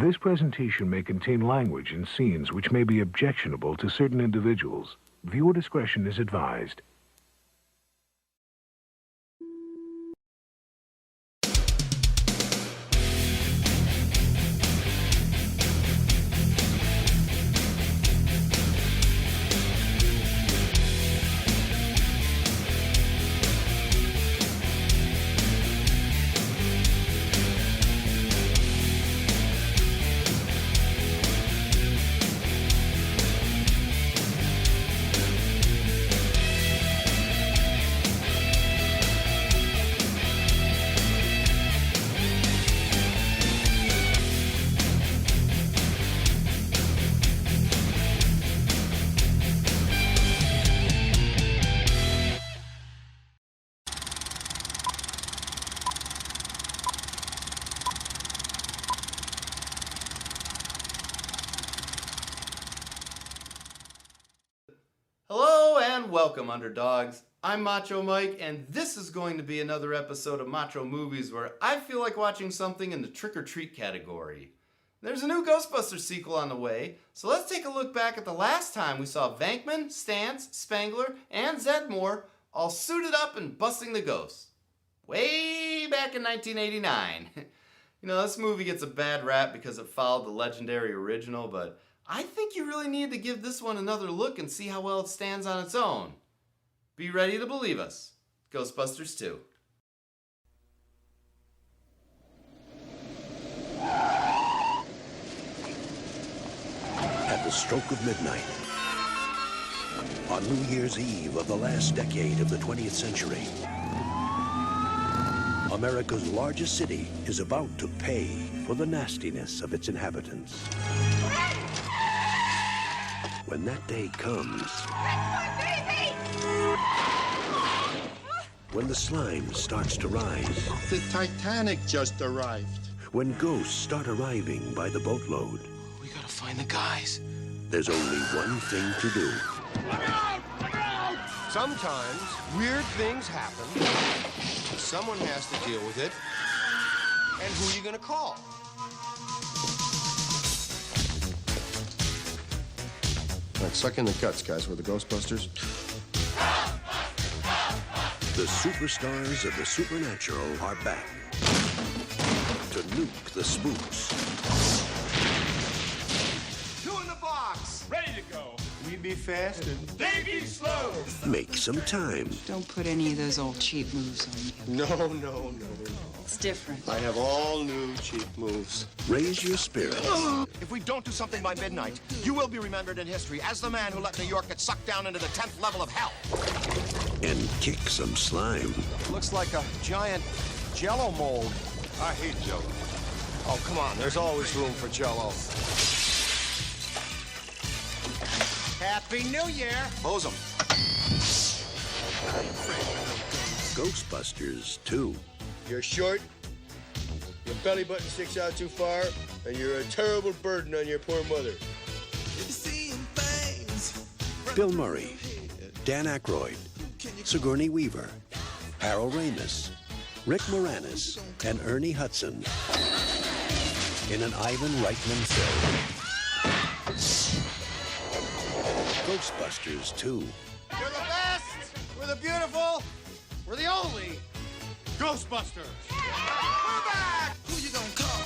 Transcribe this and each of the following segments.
This presentation may contain language and scenes which may be objectionable to certain individuals. Viewer discretion is advised. Hello and welcome, underdogs. I'm Macho Mike, and this is going to be another episode of Macho Movies where I feel like watching something in the trick-or-treat category. There's a new Ghostbusters sequel on the way, so let's take a look back at the last time we saw Venkman, Stantz, Spengler, and Zeddmore all suited up and busting the ghosts. Way back in 1989. You know, this movie gets a bad rap because it followed the legendary original, but I think you really need to give this one another look and see how well it stands on its own. Be ready to believe us. Ghostbusters 2. At the stroke of midnight, on New Year's Eve of the last decade of the 20th century, America's largest city is about to pay for the nastiness of its inhabitants. When that day comes, when the slime starts to rise, The Titanic just arrived. when ghosts start arriving by the boatload, We gotta find the guys. there's only one thing to do. Sometimes weird things happen. Someone has to deal with it. And who are you gonna call? All right, suck in the guts, guys. We're the Ghostbusters. The superstars of the supernatural are back to nuke the spooks. Two in the box. Ready to go. We be fast and They be slow. Make some time. Don't put any of those old cheap moves on you. no. It's different. I have all new cheap moves. Raise your spirits. If we don't do something by midnight, you will be remembered in history as the man who let New York get sucked down into the 10th level of hell. And kick some slime. Looks like a giant Jell-O mold. I hate Jello. Oh, come on. There's always room for Jell-O. Happy New Year. Hose 'em. Ghostbusters 2. You're short, your belly button sticks out too far, and you're a terrible burden on your poor mother. Bill Murray, Dan Aykroyd, Sigourney Weaver, Harold Ramis, Rick Moranis, and Ernie Hudson in an Ivan Reitman film. Ghostbusters 2. We're the best. We're the beautiful. We're the only Ghostbusters. We're back. Who you gonna call?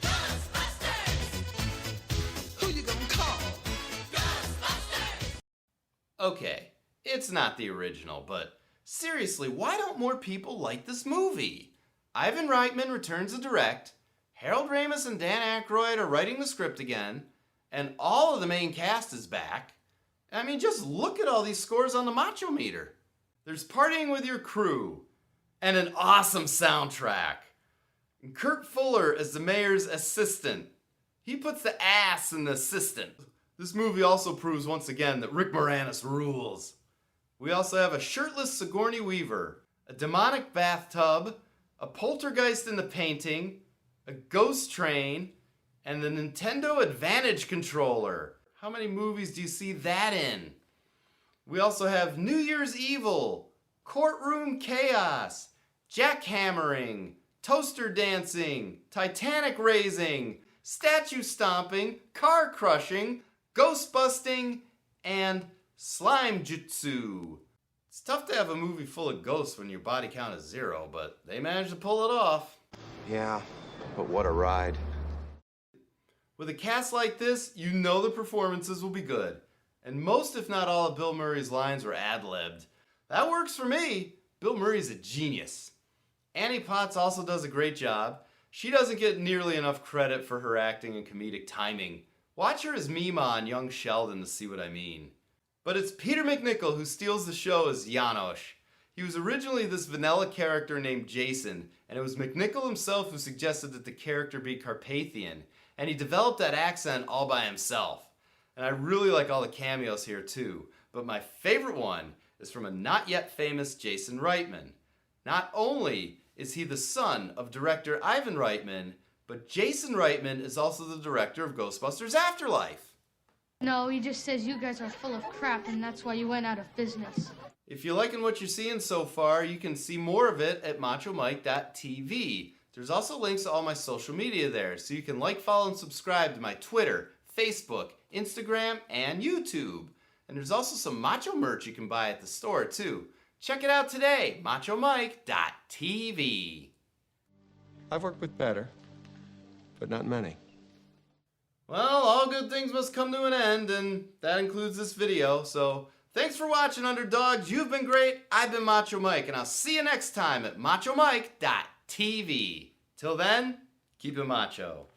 Ghostbusters! Who you gonna call? Ghostbusters! Okay, it's not the original, but seriously, why don't more people like this movie? Ivan Reitman returns to direct, Harold Ramis and Dan Aykroyd are writing the script again, and all of the main cast is back. I mean, just look at all these scores on the Macho Meter. There's Partying with Your Crew, and an awesome soundtrack. And Kurt Fuller as the mayor's assistant. He puts the ass in the assistant. This movie also proves once again that Rick Moranis rules. We also have a shirtless Sigourney Weaver, a demonic bathtub, a poltergeist in the painting, a ghost train, and the Nintendo Advantage controller. How many movies do you see that in? We also have New Year's Evil, Courtroom Chaos, Jackhammering, Toaster Dancing, Titanic Raising, statue stomping, car crushing, ghost busting, and slime jutsu. It's tough to have a movie full of ghosts when your body count is 0, but they managed to pull it off. Yeah, but what a ride. With a cast like this, you know the performances will be good. And most, if not all, of Bill Murray's lines were ad-libbed. That works for me. Bill Murray's a genius. Annie Potts also does a great job. She doesn't get nearly enough credit for her acting and comedic timing. Watch her as Mima on Young Sheldon to see what I mean. But it's Peter MacNicol who steals the show as Janosch. He was originally this vanilla character named Jason, and it was MacNicol himself who suggested that the character be Carpathian, and he developed that accent all by himself. And I really like all the cameos here too, but my favorite one is from a not yet famous Jason Reitman. Not only is he the son of director Ivan Reitman, but Jason Reitman is also the director of Ghostbusters Afterlife. No, he just says you guys are full of crap and that's why you went out of business. If you're liking what you're seeing so far, you can see more of it at machomike.tv. There's also links to all my social media there, so you can like, follow, and subscribe to my Twitter, Facebook, Instagram, and YouTube. And there's also some Macho merch you can buy at the store, too. Check it out today, machomike.tv. I've worked with better, but not many. Well, all good things must come to an end, and that includes this video. So thanks for watching, underdogs. You've been great. I've been Macho Mike, and I'll see you next time at machomike.tv. Till then, keep it macho.